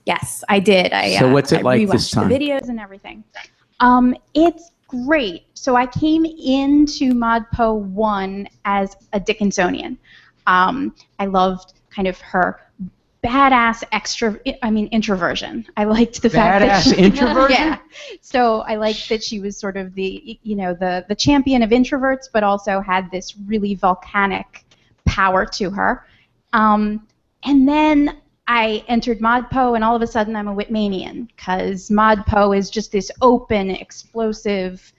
Yes, I did. So what's it like this time? The videos and everything. It's great. So I came into ModPo 1 as a Dickinsonian. I loved kind of her badass introversion. I liked the fact that badass introversion. Yeah. So I liked that she was sort of the champion of introverts, but also had this really volcanic power to her. And then I entered ModPo, and all of a sudden I'm a Whitmanian, because ModPo is just this open, explosive,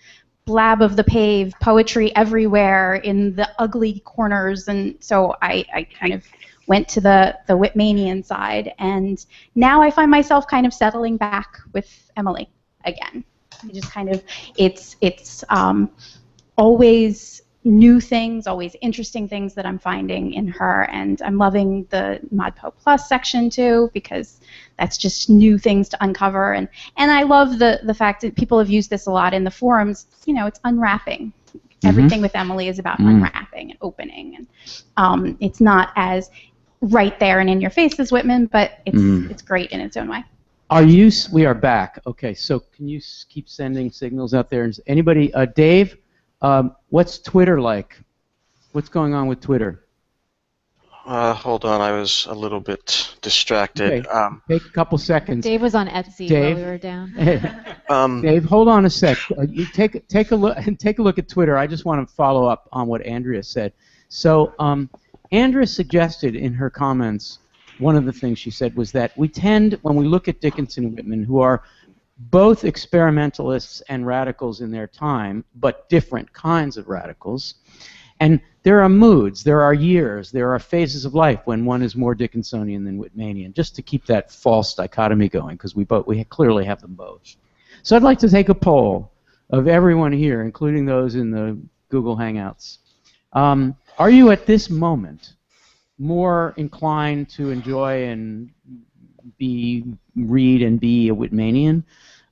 blab of the pave, poetry everywhere in the ugly corners, and so I kind of went to the Whitmanian side, and now I find myself kind of settling back with Emily again. I just kind of, it's always new things, always interesting things that I'm finding in her, and I'm loving the ModPo Plus section too, because that's just new things to uncover, and I love the fact that people have used this a lot in the forums. It's unwrapping. Everything with Emily is about unwrapping and opening, and it's not as right there and in your face as Whitman, but it's great in its own way. We are back. Okay, so can you keep sending signals out there? Anybody, Dave, what's Twitter like? What's going on with Twitter? Hold on, I was a little bit distracted. Okay. Take a couple seconds. Dave was on Etsy while we were down. Dave, hold on a sec. You take a look at Twitter. I just want to follow up on what Andrea said. So, Andrea suggested in her comments, one of the things she said was that we tend, when we look at Dickinson and Whitman, who are both experimentalists and radicals in their time, but different kinds of radicals, and there are moods, there are years, there are phases of life when one is more Dickinsonian than Whitmanian, just to keep that false dichotomy going, because we clearly have them both. So I'd like to take a poll of everyone here, including those in the Google Hangouts. Are you at this moment more inclined to enjoy and read and be a Whitmanian,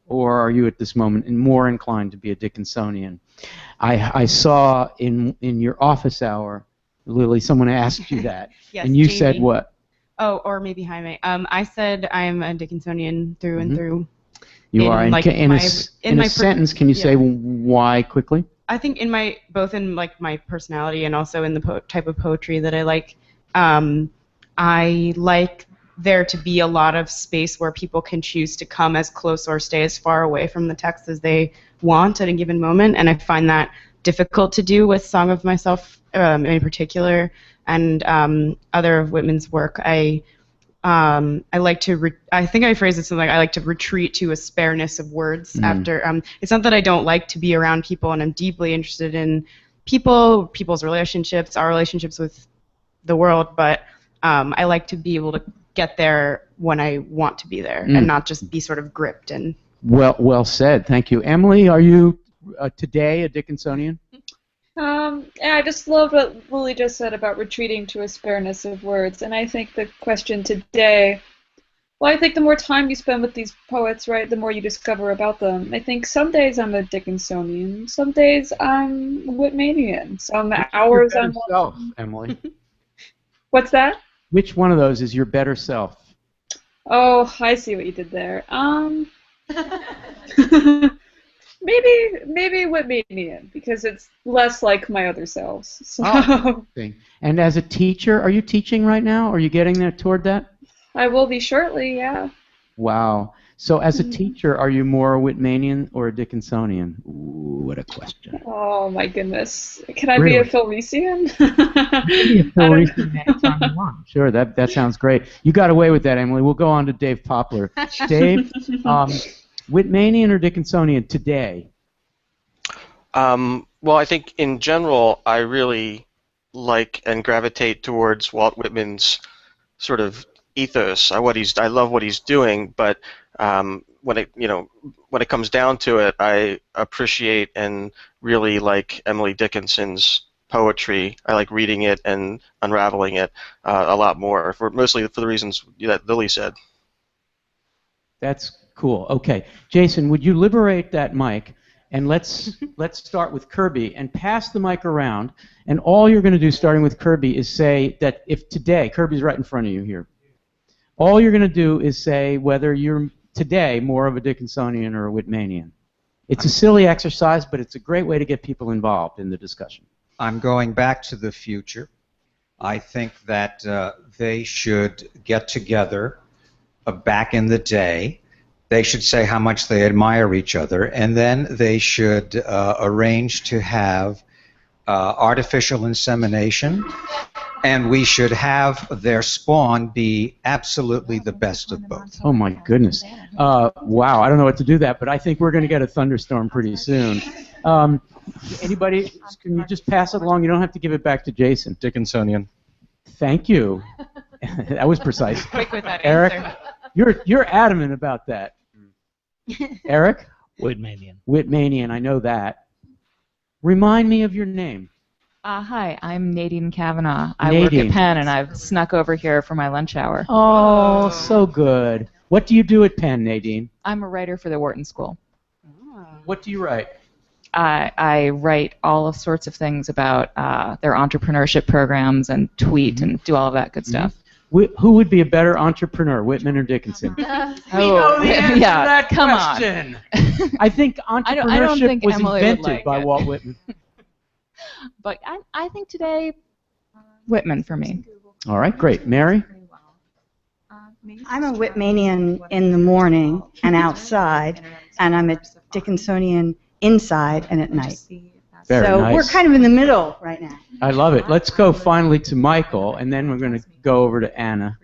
or are you at this moment more inclined to be a Dickinsonian? I saw in your office hour, Lily, someone asked you that, yes, and you Jamie. said what? Oh, or maybe Jaime. I said I'm a Dickinsonian through and through. You are. In a sentence, can you say why quickly? I think both in my personality and also in the type of poetry that I like. I like there to be a lot of space where people can choose to come as close or stay as far away from the text as they want at a given moment, and I find that difficult to do with Song of Myself in particular, and other of Whitman's work. I like to. I think I phrased it something like I like to retreat to a spareness of words after. It's not that I don't like to be around people, and I'm deeply interested in people's relationships, our relationships with the world, but I like to be able to get there when I want to be there, and not just be sort of gripped and. Well said. Thank you, Emily. Are you today a Dickinsonian? Yeah, I just love what Lily just said about retreating to a spareness of words, and I think the question today, well, I think the more time you spend with these poets, right, the more you discover about them. I think some days I'm a Dickinsonian, some days I'm Whitmanian, some hours I'm self, Emily. What's that? Which one of those is your better self? Oh, I see what you did there. Maybe Whitmanian, because it's less like my other selves. So. Oh, and as a teacher, are you teaching right now? Are you getting there toward that? I will be shortly, yeah. Wow. So as a teacher, are you more a Whitmanian or a Dickinsonian? Ooh, what a question. Oh, my goodness. Can I be a Philresian? Be a Philresian anytime you want. Sure, that sounds great. You got away with that, Emily. We'll go on to Dave Poplar. Dave, Whitmanian or Dickinsonian today? Well, I think in general, I really like and gravitate towards Walt Whitman's sort of ethos. I love what he's doing, but when it comes down to it, I appreciate and really like Emily Dickinson's poetry. I like reading it and unraveling it a lot more, mostly for the reasons that Lily said. That's cool. Okay, Jason, would you liberate that mic? And let's start with Kirby and pass the mic around. And all you're going to do, starting with Kirby, is say that if today, Kirby's right in front of you here, All you're going to do is say whether you're today more of a Dickinsonian or a Whitmanian. It's a silly exercise, but it's a great way to get people involved in the discussion. I'm going back to the future. I think that they should get together back in the day. They should say how much they admire each other, and then they should arrange to have artificial insemination, and we should have their spawn be absolutely the best of both. Oh my goodness. Wow, I don't know what to do that, but I think we're going to get a thunderstorm pretty soon. Anybody, can you just pass it along? You don't have to give it back to Jason. Dickinsonian. Thank you. That was precise. Quick with that Eric, answer. you're adamant about that. Eric? Whitmanian. Whitmanian, I know that. Remind me of your name. Hi, I'm Nadine Kavanaugh. I Nadine. work at Penn, and I've snuck over here for my lunch hour. Oh, so good. What do you do at Penn, Nadine? I'm a writer for the Wharton School. What do you write? I write all sorts of things about their entrepreneurship programs and tweet and do all of that good stuff. Who would be a better entrepreneur, Whitman or Dickinson? Oh, yeah, come on. I think entrepreneurship I don't think was Emily would invented like by it. Walt Whitman. But I think today, Whitman for me. All right, great. Mary? I'm a Whitmanian in the morning and outside, and I'm a Dickinsonian inside and at night. Very so nice. we're kind of in the middle right now. I love it. Let's go finally to Michael, and then we're going to go over to Anna.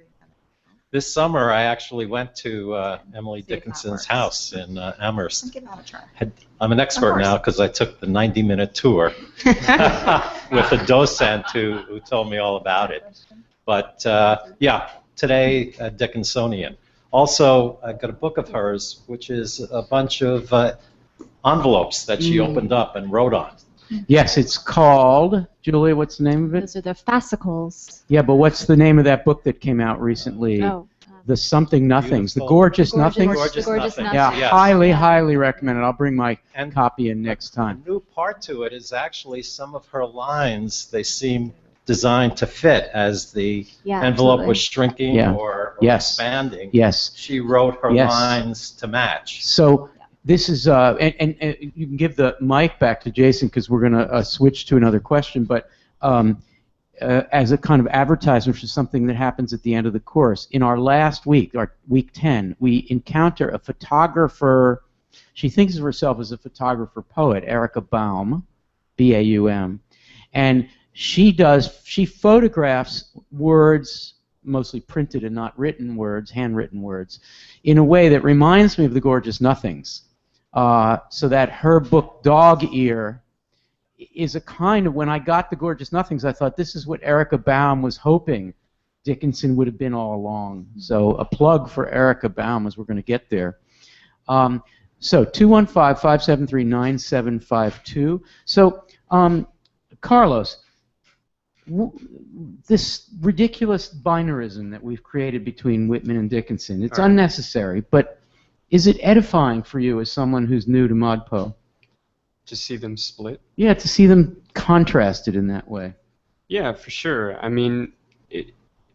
This summer, I actually went to Emily Dickinson's house in Amherst. I'm an expert now because I took the 90-minute tour with a docent who told me all about it. But yeah, today, Dickinsonian. Also, I got a book of hers, which is a bunch of envelopes that she opened up and wrote on. Yes, it's called, Julia, what's the name of it? Those are the fascicles. Yeah, but what's the name of that book that came out recently? Oh. The Something Nothings, Beautiful. The Gorgeous Nothings? Gorgeous Nothings. Yeah, Yes. highly recommend it. I'll bring my And copy in next time. The new part to it is actually some of her lines, they seem designed to fit as the envelope was shrinking or expanding. Yes. She wrote her Yes. lines to match. So this is, and you can give the mic back to Jason because we're going to switch to another question, but as a kind of advertisement for something that happens at the end of the course, in our last week, our week 10, we encounter a photographer. She thinks of herself as a photographer poet, Erica Baum, B-A-U-M, and she photographs words, mostly printed and not written words, handwritten words, in a way that reminds me of The Gorgeous Nothings. So that her book Dog Ear is a kind of, when I got The Gorgeous Nothings, I thought this is what Erica Baum was hoping Dickinson would have been all along. So a plug for Erica Baum as we're going to get there. So 215-573-9752. So Carlos, this ridiculous binarism that we've created between Whitman and Dickinson, it's unnecessary, but is it edifying for you as someone who's new to ModPo? To see them split? Yeah, to see them contrasted in that way. Yeah, for sure. I mean,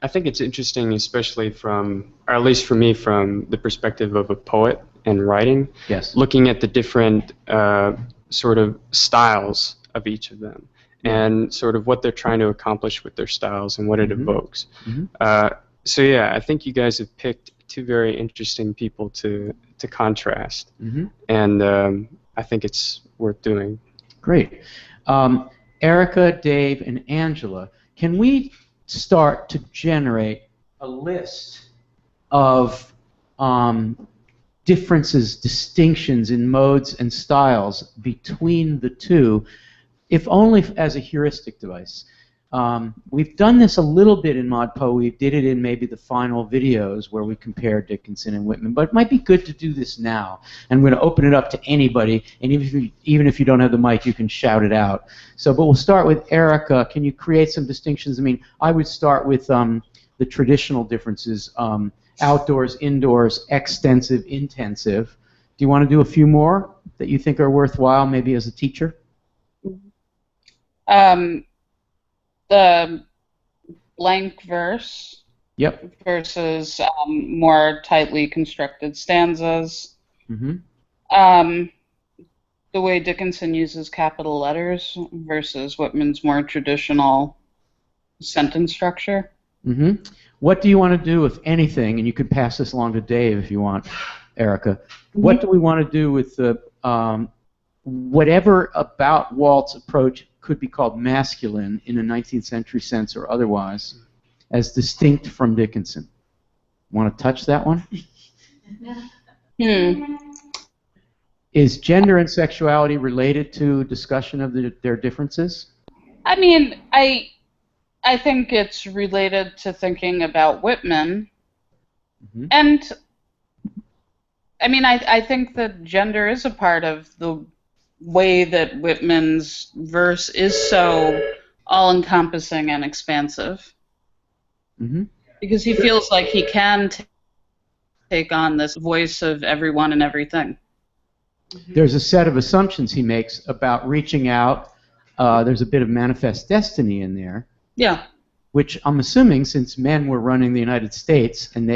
I think it's interesting, especially from, or at least for me, from the perspective of a poet and writing. Yes. Looking at the different sort of styles of each of them and sort of what they're trying to accomplish with their styles and what it evokes. So yeah, I think you guys have picked two very interesting people to contrast, and I think it's worth doing. Great. Erica, Dave, and Angela, can we start to generate a list of differences, distinctions in modes and styles between the two, if only as a heuristic device? We've done this a little bit in ModPo. We did it in maybe the final videos where we compared Dickinson and Whitman, but it might be good to do this now. And we're going to open it up to anybody, and even if you don't have the mic, you can shout it out. So, but we'll start with Erica. Can you create some distinctions? I mean, I would start with the traditional differences, outdoors, indoors, extensive, intensive. Do you want to do a few more that you think are worthwhile, maybe as a teacher? The blank verse Yep. versus more tightly constructed stanzas. Mm-hmm. The way Dickinson uses capital letters versus Whitman's more traditional sentence structure. Mm-hmm. What do you want to do, if anything, and you could pass this along to Dave if you want, Erica, what do we want to do with the whatever about Walt's approach could be called masculine in a 19th century sense or otherwise, as distinct from Dickinson? Want to touch that one? Is gender and sexuality related to discussion of their differences? I mean, I think it's related to thinking about Whitman. Mm-hmm. And, I mean, I think that gender is a part of the way that Whitman's verse is so all-encompassing and expansive. Mm-hmm. Because he feels like he can take on this voice of everyone and everything. There's a set of assumptions he makes about reaching out. There's a bit of manifest destiny in there. Yeah. Which I'm assuming, since men were running the United States, and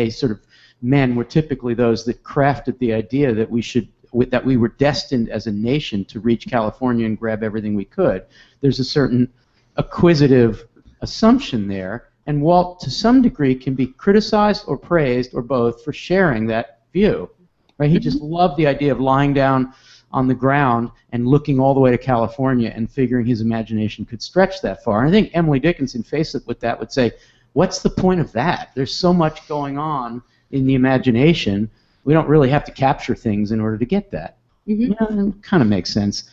men were typically those that crafted the idea that we were destined as a nation to reach California and grab everything we could. There's a certain acquisitive assumption there, and Walt, to some degree, can be criticized or praised or both for sharing that view. Right? He just loved the idea of lying down on the ground and looking all the way to California and figuring his imagination could stretch that far. And I think Emily Dickinson, faced with that, would say, what's the point of that? There's so much going on in the imagination. We don't really have to capture things in order to get that. Mm-hmm. Yeah, it kind of makes sense.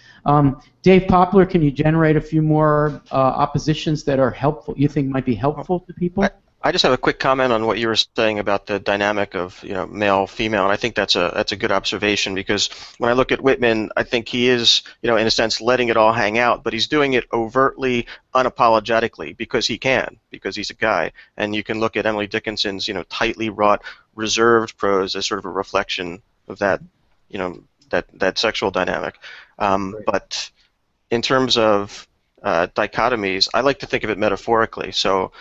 Dave Poplar, can you generate a few more oppositions that are helpful, you think might be helpful to people? I just have a quick comment on what you were saying about the dynamic of male female, and I think that's a good observation, because when I look at Whitman, I think he is in a sense letting it all hang out, but he's doing it overtly, unapologetically, because he's a guy. And you can look at Emily Dickinson's tightly wrought, reserved prose as sort of a reflection of that that sexual dynamic. But in terms of dichotomies, I like to think of it metaphorically. So.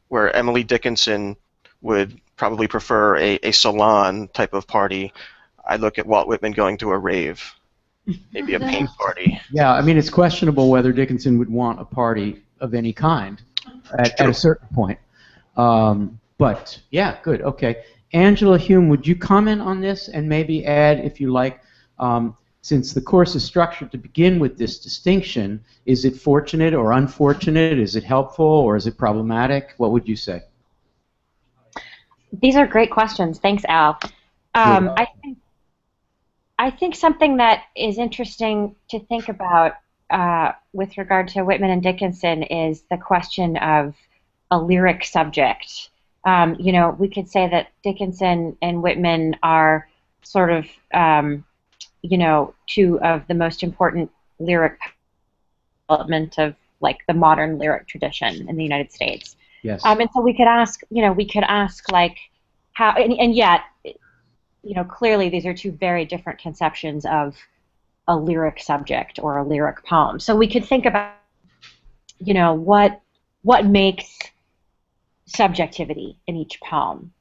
Where Emily Dickinson would probably prefer a salon type of party, I look at Walt Whitman going to a rave, maybe a paint party. Yeah, I mean, it's questionable whether Dickinson would want a party of any kind at a certain point. But, yeah, good, okay. Angela Hume, would you comment on this and maybe add, if you like, since the course is structured to begin with this distinction, is it fortunate or unfortunate? Is it helpful or is it problematic? What would you say? These are great questions. Thanks, Al. I think something that is interesting to think about with regard to Whitman and Dickinson is the question of a lyric subject. We could say that Dickinson and Whitman are sort of two of the most important lyric development of the modern lyric tradition in the United States. Yes. And so we could ask like how, and yet, clearly these are two very different conceptions of a lyric subject or a lyric poem. So we could think about, what makes subjectivity in each poem.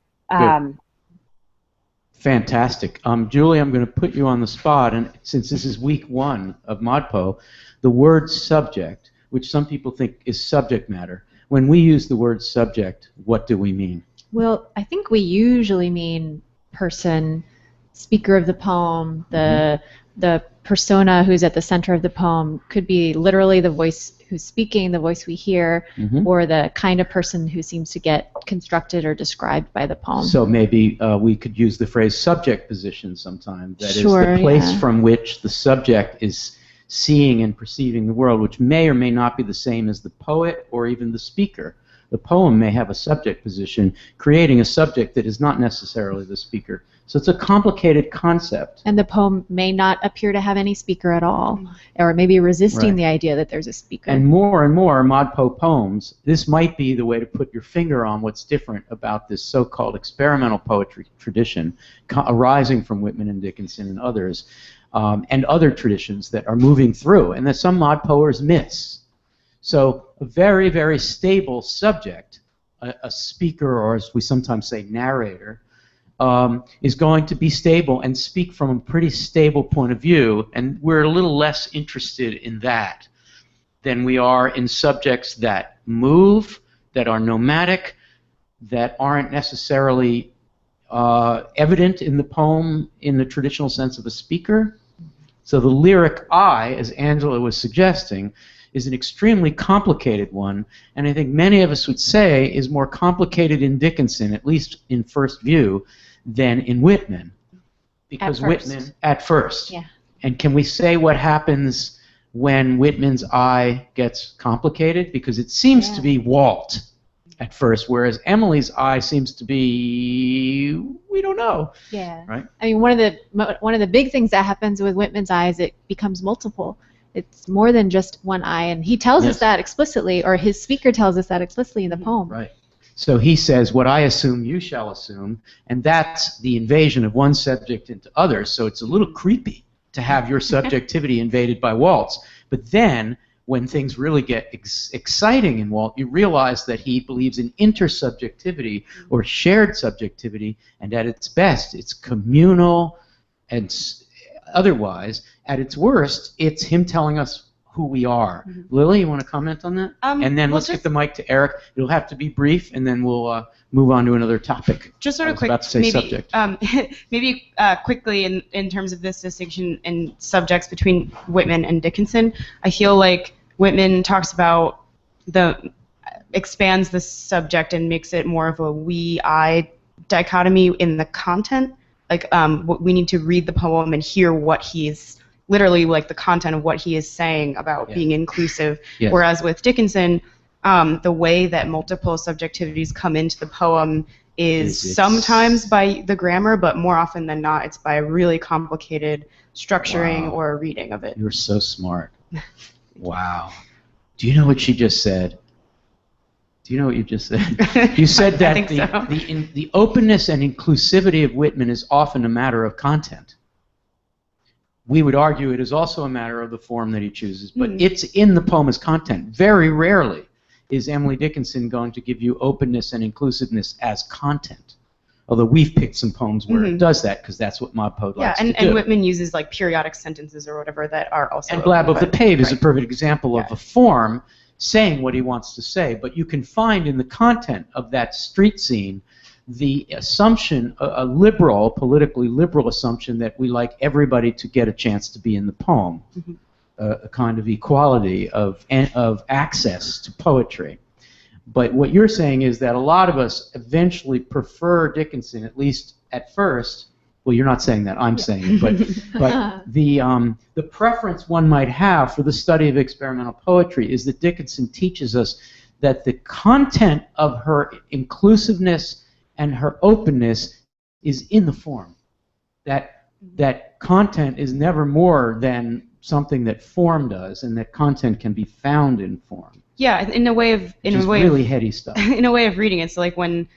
Fantastic. Julie, I'm going to put you on the spot, and since this is week 1 of ModPo, the word subject, which some people think is subject matter, when we use the word subject, what do we mean? Well, I think we usually mean person, speaker of the poem, the persona who's at the center of the poem could be literally the voice who's speaking, the voice we hear, or the kind of person who seems to get constructed or described by the poem. So maybe we could use the phrase subject position sometime. That is the place from which the subject is seeing and perceiving the world, which may or may not be the same as the poet or even the speaker. The poem may have a subject position, creating a subject that is not necessarily the speaker. So it's a complicated concept. And the poem may not appear to have any speaker at all, or maybe resisting the idea that there's a speaker. And more ModPo poems, this might be the way to put your finger on what's different about this so-called experimental poetry tradition arising from Whitman and Dickinson and others, and other traditions that are moving through, and that some ModPoers miss. So a very, very stable subject a speaker, or as we sometimes say, narrator, is going to be stable and speak from a pretty stable point of view, and we're a little less interested in that than we are in subjects that move, that are nomadic, that aren't necessarily evident in the poem in the traditional sense of a speaker. So the lyric I, as Angela was suggesting, is an extremely complicated one, and I think many of us would say is more complicated in Dickinson, at least in first view, than in Whitman. Because Whitman, at first. Yeah. And can we say what happens when Whitman's I gets complicated? Because it seems to be Walt at first, whereas Emily's I seems to be, we don't know. Yeah. Right? I mean, one of the big things that happens with Whitman's I is it becomes multiple. It's more than just one I, and he tells us that explicitly, or his speaker tells us that explicitly in the poem. Right. So he says, what I assume, you shall assume, and that's the invasion of one subject into others, so it's a little creepy to have your subjectivity invaded by Walt's. But then, when things really get exciting in Walt, you realize that he believes in intersubjectivity or shared subjectivity, and at its best, it's communal and otherwise. At its worst, it's him telling us who we are. Lily, you want to comment on that? And then let's get the mic to Eric. It'll have to be brief, and then we'll move on to another topic. Just sort of quick, about to say maybe, subject. Maybe quickly in terms of this distinction in subjects between Whitman and Dickinson, I feel like Whitman talks about expands the subject and makes it more of a we-I dichotomy in the content. Like we need to read the poem and hear what he's literally like the content of what he is saying about being inclusive. Yes. Whereas with Dickinson, the way that multiple subjectivities come into the poem is sometimes by the grammar, but more often than not, it's by really complicated structuring or reading of it. You're so smart. Wow. Do you know what she just said? Do you know what you just said? You said that the openness and inclusivity of Whitman is often a matter of content. We would argue it is also a matter of the form that he chooses, but it's in the poem as content. Very rarely is Emily Dickinson going to give you openness and inclusiveness as content. Although we've picked some poems where it does that, because that's what ModPo likes to do. And Whitman uses like periodic sentences or whatever that are also. And Blab of the Pave is a perfect example of a form saying what he wants to say, but you can find in the content of that street scene the assumption, a liberal, politically liberal assumption that we like everybody to get a chance to be in the poem, a kind of equality of access to poetry. But what you're saying is that a lot of us eventually prefer Dickinson, at least at first. Well, you're not saying that, I'm saying it, but the preference one might have for the study of experimental poetry is that Dickinson teaches us that the content of her inclusiveness and her openness is in the form. That content is never more than something that form does, and that content can be found in form. Yeah, in a way of really heady stuff. In a way of reading it, it's like when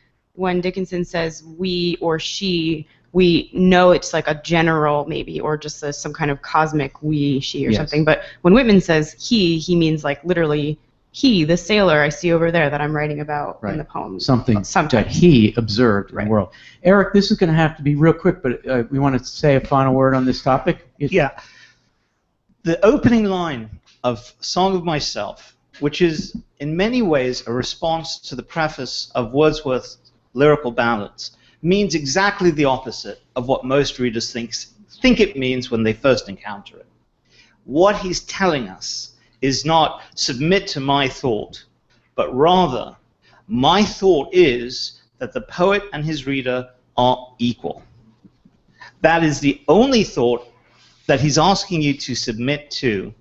Dickinson says we or she, we know it's like a general maybe, or just some kind of cosmic we, she, or something. But when Whitman says he means like literally he, the sailor I see over there that I'm writing about in the poem. Something that he observed in the world. Eric, this is going to have to be real quick, but we want to say a final word on this topic. Yeah. The opening line of Song of Myself, which is in many ways a response to the preface of Wordsworth's lyrical ballads, means exactly the opposite of what most readers think it means when they first encounter it. What he's telling us is not submit to my thought, but rather my thought is that the poet and his reader are equal. That is the only thought that he's asking you to submit to.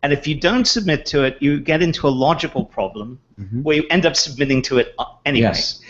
And if you don't submit to it, you get into a logical problem where you end up submitting to it anyway. Yes.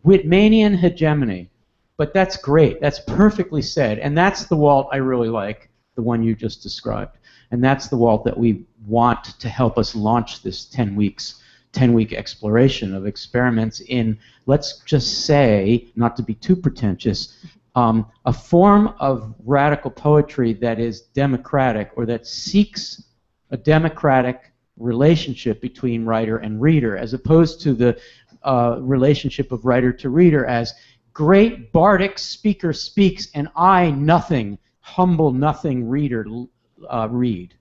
Whitmanian hegemony. But that's great. That's perfectly said. And that's the Walt I really like, the one you just described. And that's the Walt that we want to help us launch this 10-week exploration of experiments in, let's just say, not to be too pretentious, a form of radical poetry that is democratic, or that seeks a democratic relationship between writer and reader, as opposed to the relationship of writer to reader as great bardic speaker speaks and I nothing, humble nothing reader read.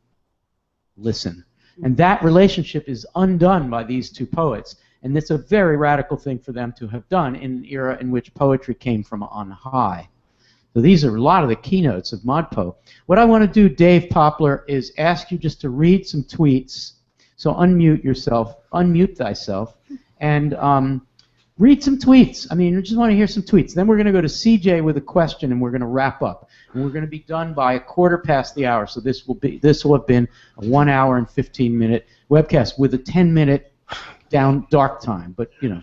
Listen. And that relationship is undone by these two poets. And it's a very radical thing for them to have done in an era in which poetry came from on high. So these are a lot of the keynotes of ModPo. What I want to do, Dave Poplar, is ask you just to read some tweets. So unmute yourself, unmute thyself, and read some tweets. I mean, we just want to hear some tweets. Then we're going to go to CJ with a question, and we're going to wrap up. And we're going to be done by 1/4 the hour. So this will have been a 1 hour and 15-minute webcast with a 10-minute down dark time. But you know,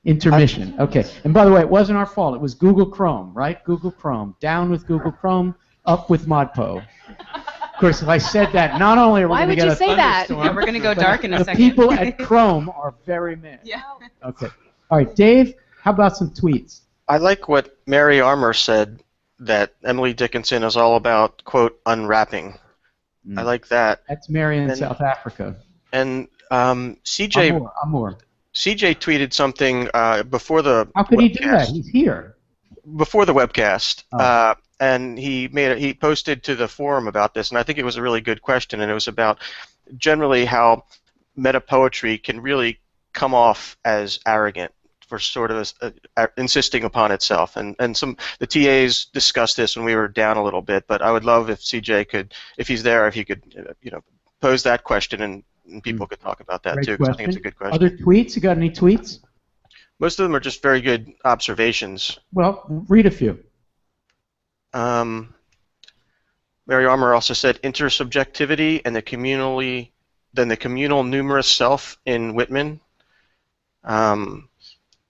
intermission. Okay. And by the way, it wasn't our fault. It was Google Chrome, right? Google Chrome. Down with Google Chrome. Up with ModPo. Of course, if I said that, not only are we going to get a thunderstorm, Yeah, we're going to go dark in a second. The people at Chrome are very mad. Yeah. Okay. All right, Dave, how about some tweets? I like what Mary Armour said, that Emily Dickinson is all about, quote, unwrapping. I like that. That's Mary in South Africa. And CJ Amor. CJ tweeted something before the How could webcast, he do that? He's here. Before the webcast, Oh. and he posted to the forum about this, and I think it was a really good question, and it was about generally how meta poetry can really come off as arrogant for sort of insisting upon itself, and the TAs discussed this when we were down a little bit, but I would love if CJ could, if he's there, if he could pose that question and people could talk about that Great too, because I think it's a good question. Other tweets? You got any tweets? Most of them are just very good observations. Well, read a few. Mary Armour also said intersubjectivity and the communal numerous self in Whitman.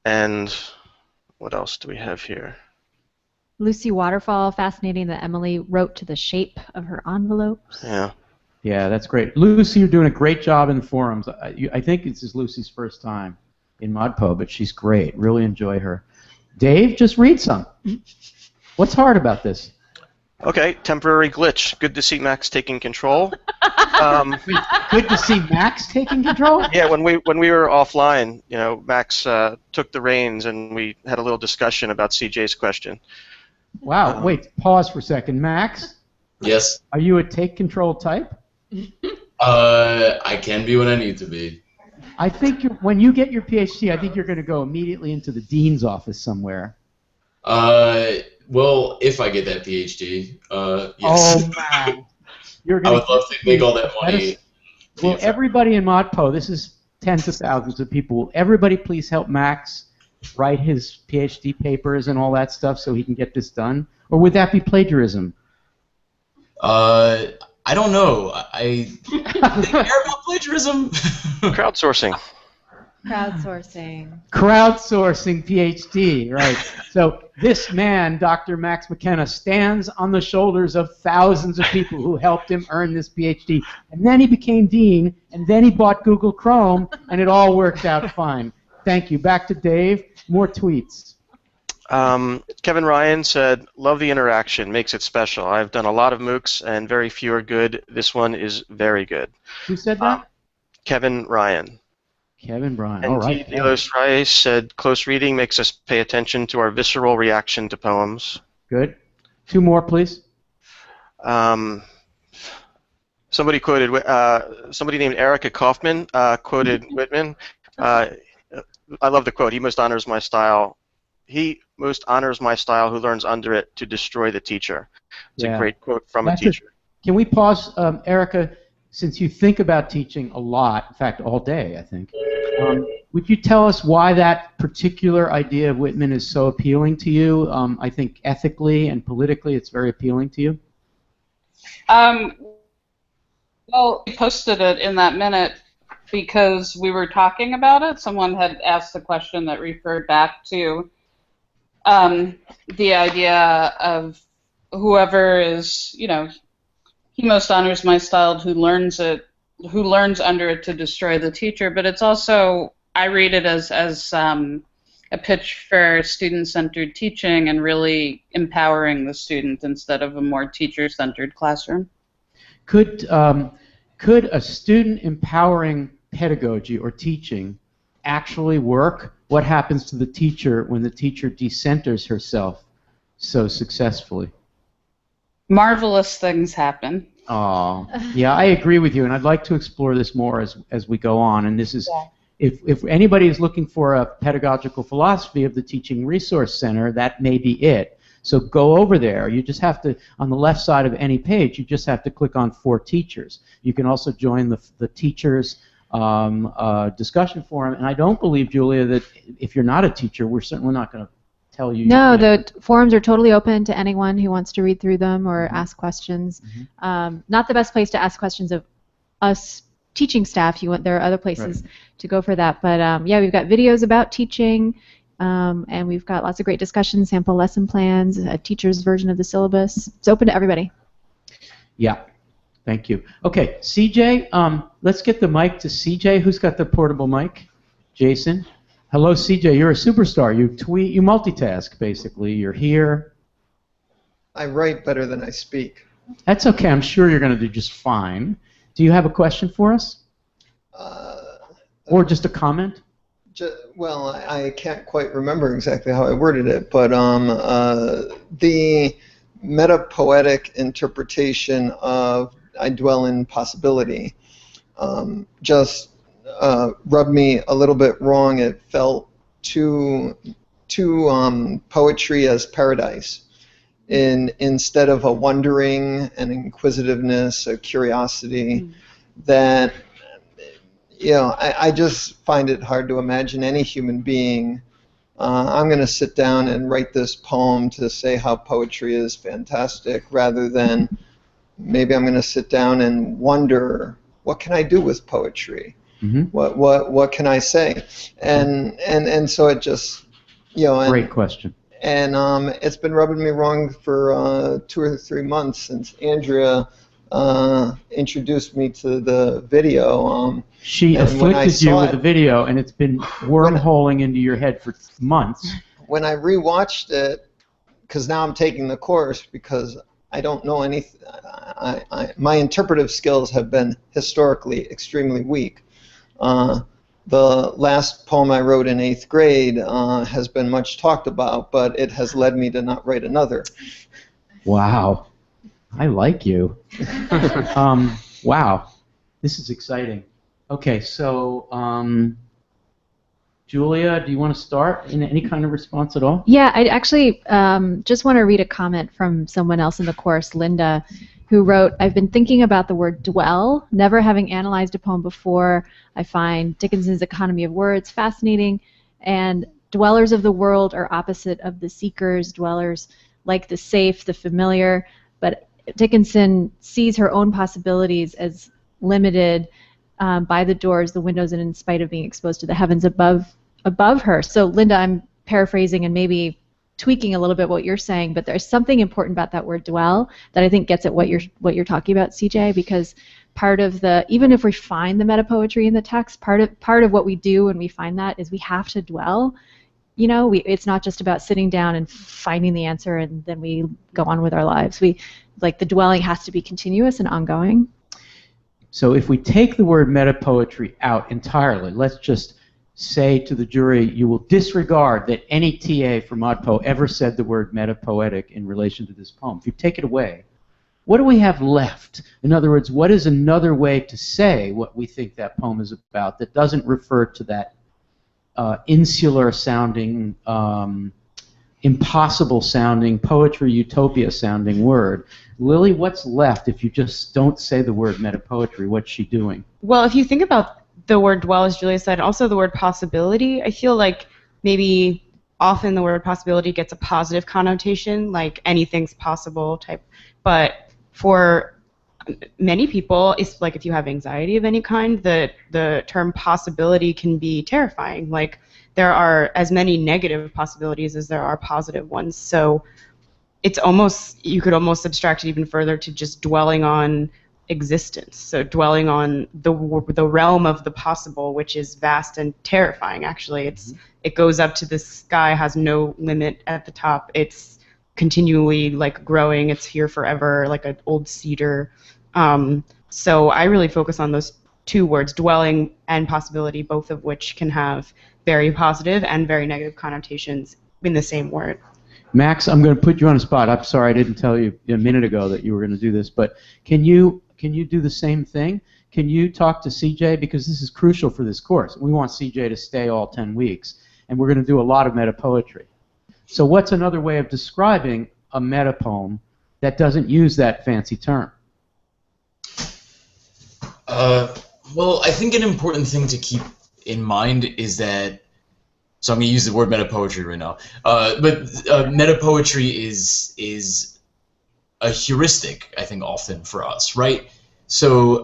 And what else do we have here? Lucy Waterfall, fascinating that Emily wrote to the shape of her envelopes. Yeah. Yeah, that's great. Lucy, you're doing a great job in the forums. I think this is Lucy's first time in ModPo, but she's great. Really enjoy her. Dave, just read some. What's hard about this? Okay, temporary glitch. Good to see Max taking control. Good to see Max taking control? Yeah, when we were offline, Max took the reins and we had a little discussion about CJ's question. Wow, wait, pause for a second. Max? Yes? Are you a take control type? I can be when I need to be. I think when you get your PhD, I think you're going to go immediately into the dean's office somewhere. Well, if I get that PhD, yes. Oh, man. I would love to make all that money. Well, everybody in ModPo, this is tens of thousands of people, will everybody please help Max write his PhD papers and all that stuff so he can get this done? Or would that be plagiarism? I don't know. I care about plagiarism. Crowdsourcing. Crowdsourcing PhD, right. So this man, Dr. Max McKenna, stands on the shoulders of thousands of people who helped him earn this PhD. And then he became dean, and then he bought Google Chrome, and it all worked out fine. Thank you. Back to Dave. More tweets. Kevin Ryan said, love the interaction, makes it special. I've done a lot of MOOCs and very few are good. This one is very good. Who said that? Kevin Ryan. Kevin Ryan. And All right. T. Delos Rice said, close reading makes us pay attention to our visceral reaction to poems. Good. Two more, please. Somebody named Erica Kaufman quoted Whitman. I love the quote. He most honors my style who learns under it to destroy the teacher. It's a great quote from a teacher. Can we pause, Erica, since you think about teaching a lot, in fact, all day, I think. Would you tell us why that particular idea of Whitman is so appealing to you? I think ethically and politically it's very appealing to you. Well, we posted it in that minute because we were talking about it. Someone had asked a question that referred back to the idea of whoever is, he most honors my style who learns under it to destroy the teacher. But it's also, I read it as a pitch for student-centered teaching and really empowering the student instead of a more teacher-centered classroom. Could a student empowering pedagogy or teaching actually work what happens to the teacher when the teacher decenters herself so successfully? Marvelous things happen. Oh, yeah, I agree with you, and I'd like to explore this more as we go on. And this is, if anybody is looking for a pedagogical philosophy of the Teaching Resource Center, that may be it. So go over there. You just have to, on the left side of any page, you just have to click on For Teachers. You can also join the teachers discussion forum. And I don't believe, Julia, that if you're not a teacher, we're certainly not going to tell you. No, the forums are totally open to anyone who wants to read through them or ask questions. Not the best place to ask questions of us teaching staff. There are other places to go for that. But yeah, we've got videos about teaching, and we've got lots of great discussions, sample lesson plans, a teacher's version of the syllabus. It's open to everybody. Yeah, thank you. Okay, CJ, let's get the mic to CJ. Who's got the portable mic? Jason. Hello, CJ. You're a superstar. You tweet, you multitask, basically. You're here. I write better than I speak. That's okay. I'm sure you're going to do just fine. Do you have a question for us? Or just a comment? Well, I can't quite remember exactly how I worded it, but the meta-poetic interpretation of I dwell in possibility just rubbed me a little bit wrong. It felt too poetry as paradise, instead of a wondering, an inquisitiveness, a curiosity that, you know, I just find it hard to imagine any human being. I'm going to sit down and write this poem to say how poetry is fantastic, rather than maybe I'm going to sit down and wonder, what can I do with poetry? What can I say? And so it just, you know. Great question. And it's been rubbing me wrong for 2 or 3 months since Andrea introduced me to the video. She afflicted you with the video, and it's been wormholing into your head for months. When I rewatched it, because now I'm taking the course because I don't know anything. My interpretive skills have been historically extremely weak. The last poem I wrote in 8th grade has been much talked about, but it has led me to not write another. Wow. I like you. Wow. This is exciting. Okay, so Julia, do you want to start in any kind of response at all? Yeah, I actually just want to read a comment from someone else in the course, Linda, who wrote, I've been thinking about the word dwell, never having analyzed a poem before. I find Dickinson's economy of words fascinating, and dwellers of the world are opposite of the seekers. Dwellers like the safe, the familiar, but Dickinson sees her own possibilities as limited by the doors, the windows, and in spite of being exposed to the heavens above her. So, Linda, I'm paraphrasing and maybe tweaking a little bit what you're saying, but there's something important about that word dwell that I think gets at what you're talking about, CJ, because part of the, even if we find the meta poetry in the text, part of what we do when we find that is we have to dwell. You know, it's not just about sitting down and finding the answer and then we go on with our lives. Like the dwelling has to be continuous and ongoing. So if we take the word meta poetry out entirely, let's just say to the jury, you will disregard that any TA for ModPo ever said the word meta-poetic in relation to this poem. If you take it away, what do we have left? In other words, what is another way to say what we think that poem is about that doesn't refer to that insular-sounding, impossible-sounding, poetry utopia-sounding word? Lily, what's left if you just don't say the word meta-poetry? What's she doing? Well, if you think about the word dwell, as Julia said, also the word possibility, I feel like maybe often the word possibility gets a positive connotation, like anything's possible type. But for many people, it's like if you have anxiety of any kind, the term possibility can be terrifying. Like there are as many negative possibilities as there are positive ones. So it's almost, you could almost abstract it even further to just dwelling on existence. So dwelling on the realm of the possible, which is vast and terrifying. Actually, it goes up to the sky, has no limit at the top. It's continually like growing. It's here forever, like an old cedar. So I really focus on those two words, dwelling and possibility, both of which can have very positive and very negative connotations in the same word. Max, I'm going to put you on the spot. I'm sorry I didn't tell you a minute ago that you were going to do this, but can you do the same thing? Can you talk to CJ, because this is crucial for this course. We want CJ to stay all 10 weeks, and we're going to do a lot of meta poetry. So what's another way of describing a meta poem that doesn't use that fancy term? Well, I think an important thing to keep in mind is that, so I'm going to use the word meta poetry right now, but meta poetry is a heuristic, I think, often for us, right? So,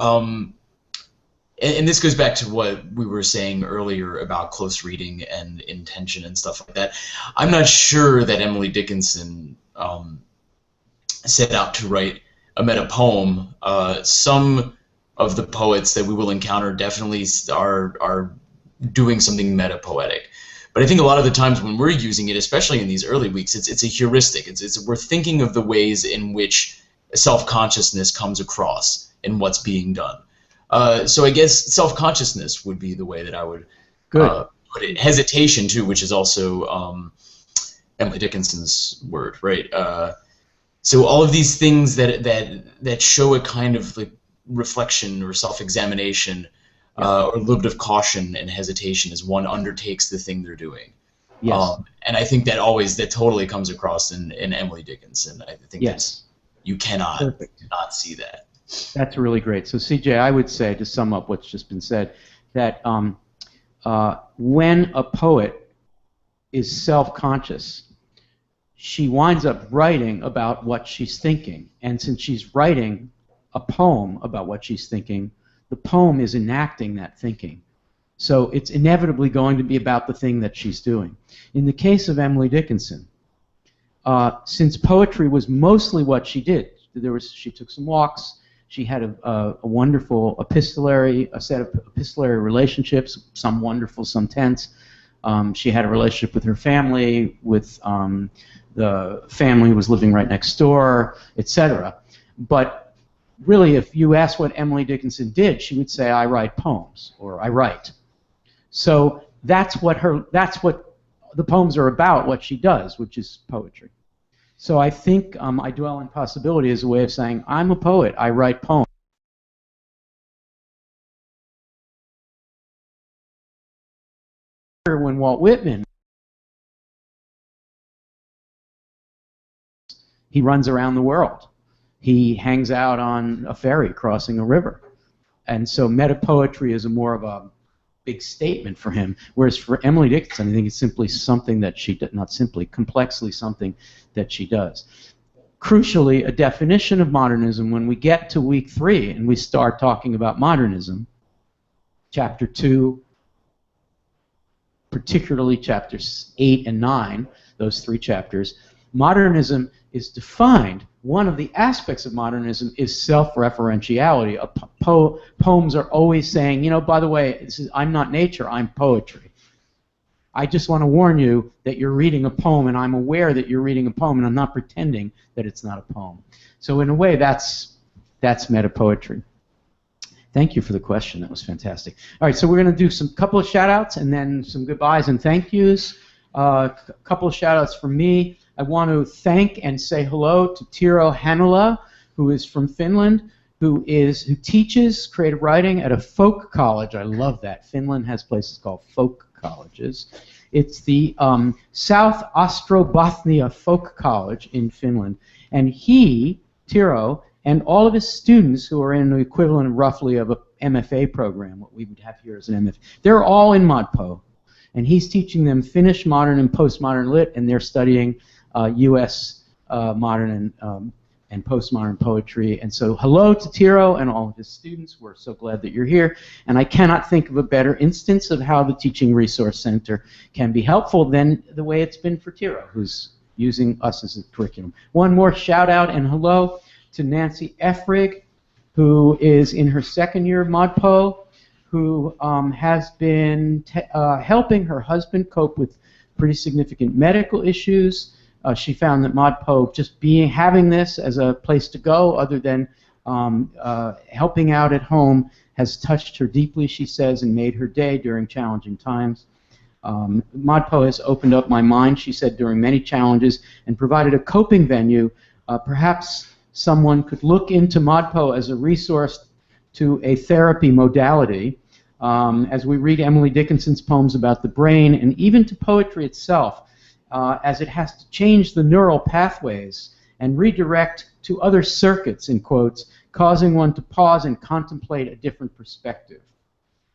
and this goes back to what we were saying earlier about close reading and intention and stuff like that. I'm not sure that Emily Dickinson set out to write a meta poem. Some of the poets that we will encounter definitely are doing something meta poetic. But I think a lot of the times when we're using it, especially in these early weeks, it's a heuristic. We're thinking of the ways in which self-consciousness comes across in what's being done. So I guess self-consciousness would be the way that I would put it. Hesitation, too, which is also Emily Dickinson's word, right? So all of these things that show a kind of like reflection or self-examination or a little bit of caution and hesitation as one undertakes the thing they're doing. Yes. And I think that totally comes across in Emily Dickinson. I think you cannot not see that. That's really great. So CJ, I would say, to sum up what's just been said, that when a poet is self-conscious, she winds up writing about what she's thinking. And since she's writing a poem about what she's thinking, the poem is enacting that thinking. So it's inevitably going to be about the thing that she's doing. In the case of Emily Dickinson, since poetry was mostly what she did, she took some walks, she had a wonderful set of epistolary relationships, some wonderful, some tense. She had a relationship with her family, with the family who was living right next door, etc. But really, if you ask what Emily Dickinson did, she would say, I write poems, or I write. So that's what the poems are about, what she does, which is poetry. So I think I Dwell in Possibility is a way of saying, I'm a poet, I write poems. When Walt Whitman, he runs around the world. He hangs out on a ferry crossing a river. And so meta poetry is more of a big statement for him, whereas for Emily Dickinson, I think it's simply something that she does, not simply, complexly something that she does. Crucially, a definition of modernism, when we get to week 3 and we start talking about modernism, chapter 2, particularly chapters 8 and 9, those 3 chapters, modernism is defined. One of the aspects of modernism is self-referentiality. Poems are always saying, you know, by the way, I'm not nature, I'm poetry. I just want to warn you that you're reading a poem, and I'm aware that you're reading a poem, and I'm not pretending that it's not a poem. So in a way, that's meta poetry. Thank you for the question. That was fantastic. All right, so we're going to do couple of shout-outs and then some goodbyes and thank yous. A couple of shout-outs from me. I want to thank and say hello to Tiro Hanula, who is from Finland, who teaches creative writing at a folk college. I love that. Finland has places called folk colleges. It's the South Ostrobothnia Folk College in Finland. And he, Tiro, and all of his students who are in the equivalent roughly of a MFA program, what we would have here as an MFA, they're all in ModPo. And he's teaching them Finnish modern and postmodern lit, and they're studying U.S. modern and postmodern poetry. And so hello to Tiro and all of his students. We're so glad that you're here. And I cannot think of a better instance of how the Teaching Resource Center can be helpful than the way it's been for Tiro, who's using us as a curriculum. One more shout out and hello to Nancy Effrig, who is in her 2nd year of ModPo, who has been helping her husband cope with pretty significant medical issues. She found that ModPo, just having this as a place to go, other than Helping out at home has touched her deeply, she says, and made her day during challenging times. ModPo has opened up my mind, she said, during many challenges and provided a coping venue. Perhaps someone could look into ModPo as a resource to a therapy modality. As we read Emily Dickinson's poems about the brain, and even to poetry itself, as it has to change the neural pathways and redirect to other circuits, in quotes, causing one to pause and contemplate a different perspective.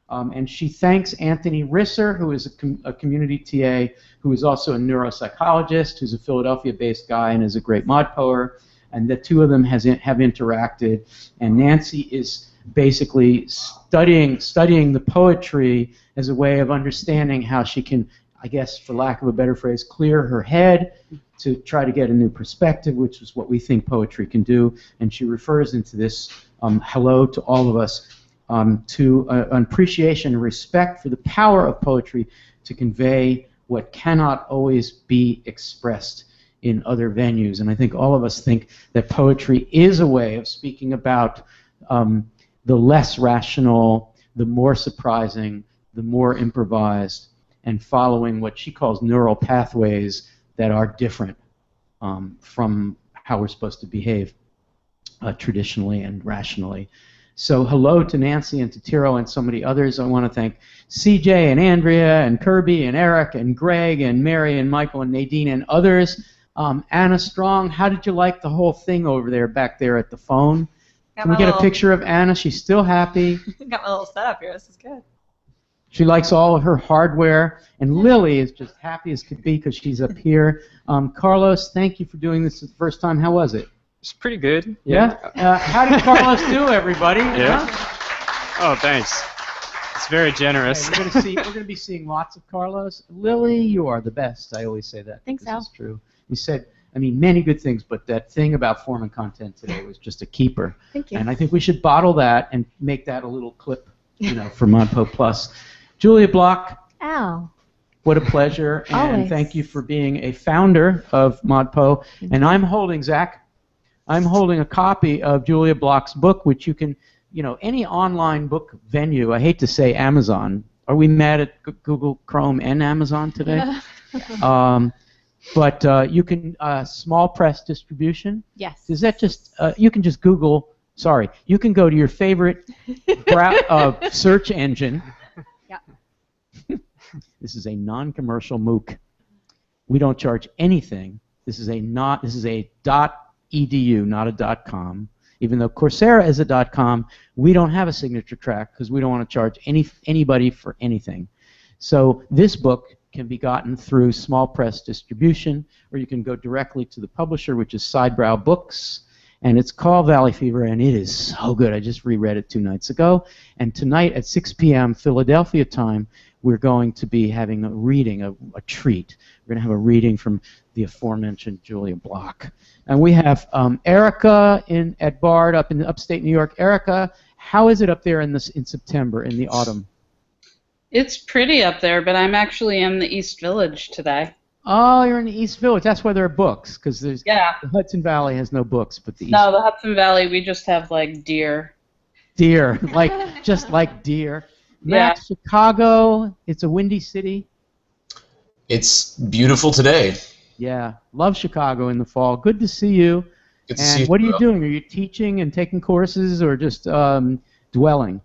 And she thanks Anthony Risser, who is a community TA, who is also a neuropsychologist, who's a Philadelphia-based guy and is a great ModPoer, and the two of them have interacted. And Nancy is basically studying the poetry as a way of understanding how she can, I guess, for lack of a better phrase, clear her head to try to get a new perspective, which is what we think poetry can do. And she refers into this hello to all of us, to an appreciation and respect for the power of poetry to convey what cannot always be expressed in other venues. And I think all of us think that poetry is a way of speaking about the less rational, the more surprising, the more improvised, and following what she calls neural pathways that are different from how we're supposed to behave traditionally and rationally. So hello to Nancy and to Tiro and so many others. I want to thank CJ and Andrea and Kirby and Eric and Greg and Mary and Michael and Nadine and others. Anna Strong, how did you like the whole thing over there, back there at the phone? Can we get a picture of Anna? She's still happy. Got my little setup here. This is good. She likes all of her hardware. And Lily is just happy as could be because she's up here. Carlos, thank you for doing this the first time. How was it? It's pretty good. Yeah? How did Carlos do, everybody? Yeah. Huh? Oh, thanks. It's very generous. Okay, we're going to be seeing lots of Carlos. Lily, you are the best. I always say that. Thanks, Al. This is true. You said, I mean, many good things, but that thing about form and content today was just a keeper. Thank you. And I think we should bottle that and make that a little clip, for ModPo Plus. Julia Block. Al. What a pleasure, and Always. thank you for being a founder of ModPo. And I'm holding, Zach, a copy of Julia Block's book, which you can, any online book venue, I hate to say Amazon. Are we mad at Google Chrome and Amazon today? But you can, small press distribution. Yes. Is that just, you can just Google, you can go to your favorite search engine. This is a non-commercial MOOC. We don't charge anything. This is a .edu, not a .com. Even though Coursera is a .com, we don't have a signature track because we don't want to charge anybody for anything. So this book can be gotten through small press distribution, or you can go directly to the publisher, which is Sidebrow Books, and it's called Valley Fever, and it is so good. I just reread it 2 nights ago, and tonight at 6 p.m. Philadelphia time, we're going to be having a reading, a treat. We're going to have a reading from the aforementioned Julia Block. And we have Erica at Bard up in upstate New York. Erica, how is it up there in September, in the autumn? It's pretty up there, but I'm actually in the East Village today. Oh, you're in the East Village. That's where there are books, because the Hudson Valley has no books, but the East. No, the Hudson Valley, we just have like deer. Deer, just like deer. Matt, Chicago, it's a windy city. It's beautiful today. Yeah, love Chicago in the fall. Good to see you. Good to see you. What are you doing? Are you teaching and taking courses, or just dwelling?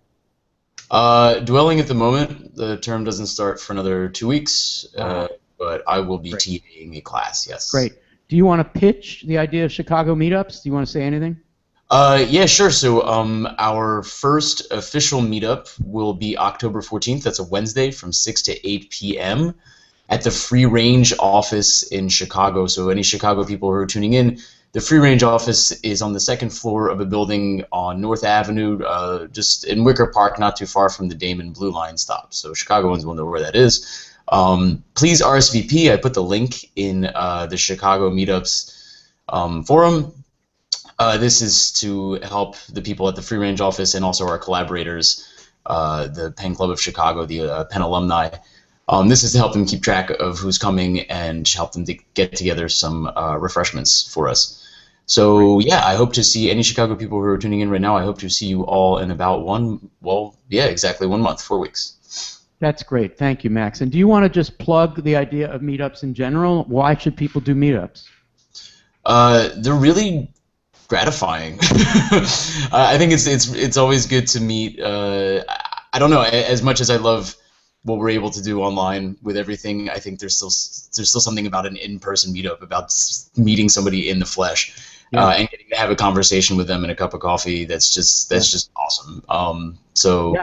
Dwelling at the moment. The term doesn't start for another 2 weeks, but I will be teaching a class, yes. Great. Do you want to pitch the idea of Chicago meetups? Do you want to say anything? Yeah, sure. So our first official meetup will be October 14th. That's a Wednesday from 6 to 8 p.m. at the Free Range office in Chicago. So any Chicago people who are tuning in, the Free Range office is on the 2nd floor of a building on North Avenue, just in Wicker Park, not too far from the Damon Blue Line stop. So Chicagoans will know where that is. Please RSVP. I put the link in the Chicago Meetups forum. This is to help the people at the Free Range office and also our collaborators, the Penn Club of Chicago, the Penn alumni. This is to help them keep track of who's coming and help them to get together some refreshments for us. So yeah, I hope to see any Chicago people who are tuning in right now. I hope to see you all in about exactly 1 month, 4 weeks. That's great. Thank you, Max. And do you want to just plug the idea of meetups in general? Why should people do meetups? They're really gratifying. I think it's always good to meet. I don't know. As much as I love what we're able to do online with everything, I think there's still something about an in-person meetup, about meeting somebody in the flesh, and getting to have a conversation with them and a cup of coffee. That's just awesome. So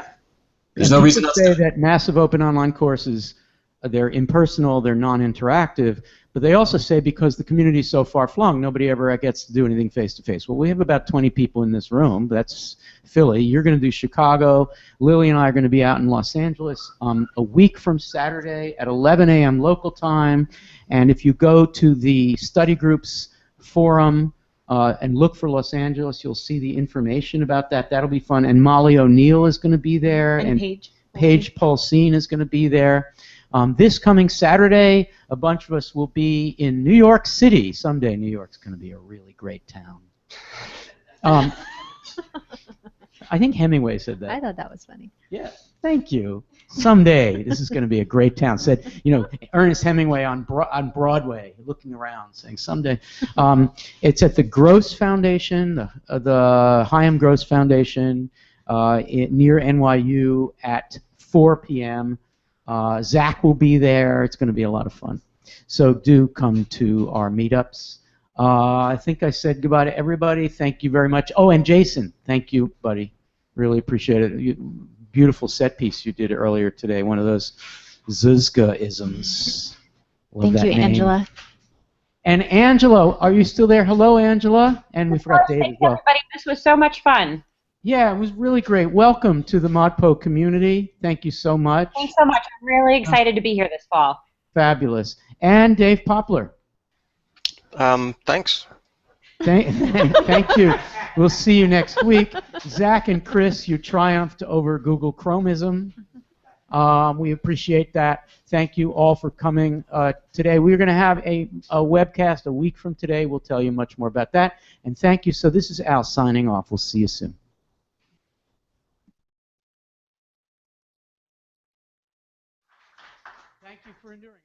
there's no reason not to say that massive open online courses, they're impersonal, they're non-interactive, but they also say because the community is so far-flung, nobody ever gets to do anything face-to-face. Well, we have about 20 people in this room. That's Philly. You're going to do Chicago. Lily and I are going to be out in Los Angeles a week from Saturday at 11 a.m. local time. And if you go to the study groups forum and look for Los Angeles, you'll see the information about that. That'll be fun. And Molly O'Neill is going to be there. And Paige Paulsine is going to be there. This coming Saturday, a bunch of us will be in New York City. Someday New York's going to be a really great town. I think Hemingway said that. I thought that was funny. Yeah, thank you. Someday this is going to be a great town. Said, Ernest Hemingway on Broadway, looking around, saying someday. It's at the Gross Foundation, the Chaim Gross Foundation, near NYU at 4 p.m. Zach will be there. It's going to be a lot of fun. So do come to our meetups. I think I said goodbye to everybody. Thank you very much. Oh, and Jason, thank you, buddy. Really appreciate it. Beautiful set piece you did earlier today. One of those Zuzga-isms. Love Thank you, name. Angela. And Angela, are you still there? Hello, Angela. And we forgot Dave as well. Everybody, this was so much fun. Yeah, it was really great. Welcome to the ModPo community. Thank you so much. Thanks so much. I'm really excited to be here this fall. Fabulous. And Dave Poplar. Thanks. Thank you. We'll see you next week. Zach and Chris, you triumphed over Google Chromism. We appreciate that. Thank you all for coming today. We're going to have a webcast a week from today. We'll tell you much more about that. And thank you. So this is Al signing off. We'll see you soon. Thank you for enduring.